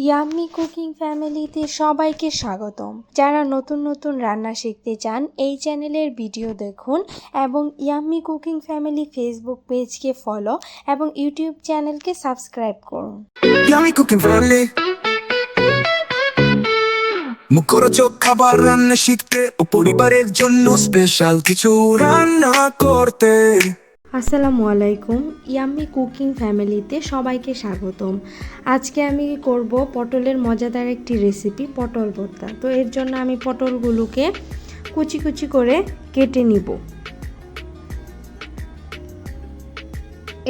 Yummy cooking ফ্যামিলিতে সবাইকে স্বাগতম। যারা নতুন নতুন রান্না শিখতে চান এই চ্যানেলের ভিডিও দেখুন এবং ইয়াম্মি কুকিং ফ্যামিলি ফেসবুক পেজকে ফলো এবং ইউটিউব চ্যানেলকে সাবস্ক্রাইব করুন। ইয়াম্মি কুকিং ফ্যামিলি মুখরোচক খাবার রান্না শিখতে ও পরিবারের জন্য স্পেশাল কিছু রান্না করতে। আসসালামু আলাইকুম, ইয়াম্মি কুকিং ফ্যামিলিতে সবাইকে স্বাগতম। আজকে আমি করব পটলের মজাদার একটি রেসিপি, পটল ভর্তা। তো এর জন্য আমি পটলগুলোকে কুচি কুচি করে কেটে নিব।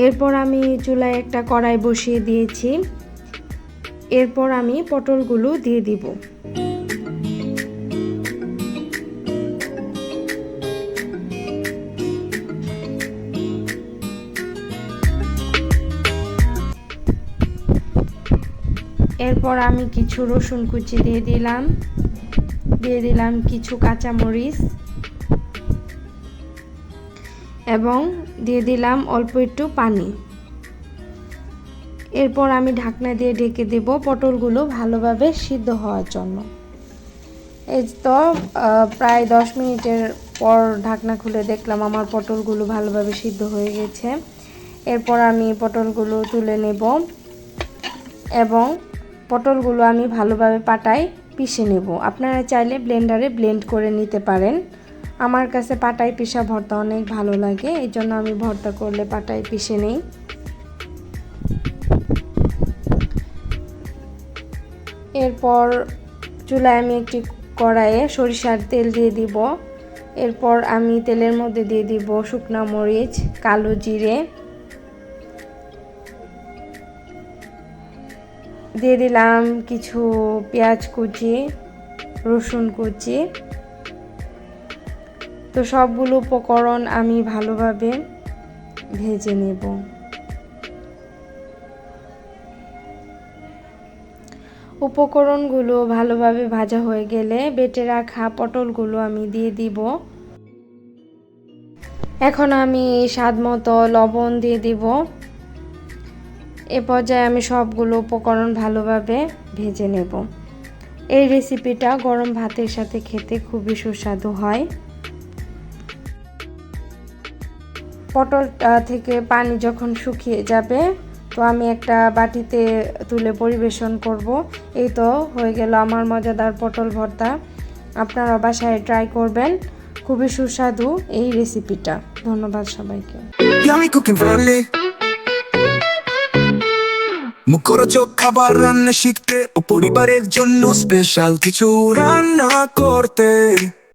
এরপর আমি চুলায় একটা কড়াই বসিয়ে দিয়েছি। এরপর আমি পটলগুলো দিয়ে দিব। এরপর আমি কিছু রসুন কুচি দিয়ে দিলাম কিছু কাঁচামরিচ এবং দিয়ে দিলাম অল্প একটু পানি। এরপর আমি ঢাকনা দিয়ে ঢেকে দেব পটলগুলো ভালোভাবে সিদ্ধ হওয়ার জন্য। এই তো প্রায় 10 মিনিটের পর ঢাকনা খুলে দেখলাম আমার পটলগুলো ভালোভাবে সিদ্ধ হয়ে গেছে। এরপর আমি পটলগুলো তুলে নেব এবং পটলগুলো আমি ভালোভাবে পাটায় পিষে নেব। আপনারা চাইলে ব্লেন্ডারে ব্লেন্ড করে নিতে পারেন। আমার কাছে পাটায় পিষা ভর্তা অনেক ভালো লাগে, এই জন্য আমি ভর্তা করলে পাটায় পিষে নেই। এরপর চুলায় আমি একটি কড়াইয়ে সরিষার তেল দিয়ে দিব। এরপর আমি তেলের মধ্যে দিয়ে দিব শুকনা মরিচ, কালো জিরে, দিয়ে দিলাম কিছু পেঁয়াজ কুচি, রসুন কুচি। তো সবগুলো উপকরণ আমি ভালোভাবে ভেজে নেব। উপকরণগুলো ভালোভাবে ভাজা হয়ে গেলে বেটে রাখা পটলগুলো আমি দিয়ে দিব। এখন আমি স্বাদমতো লবণ দিয়ে দিব। এ পর্যায়ে আমি সবগুলো উপকরণ ভালোভাবে ভেজে নেব। এই রেসিপিটা গরম ভাতের সাথে খেতে খুবই সুস্বাদু হয়। পটলটা থেকে পানি যখন শুকিয়ে যাবে তো আমি একটা বাটিতে তুলে পরিবেশন করব। এই তো হয়ে গেল আমার মজাদার পটল ভর্তা। আপনারা বাসায় ট্রাই করবেন, খুবই সুস্বাদু এই রেসিপিটা। ধন্যবাদ সবাইকে। ইয়াম্মি কুকিং ফ্যামিলি মুখরোচক খাবার রান্না শিখতে ও পরিবারের জন্য স্পেশাল কিছু রান্না করতে।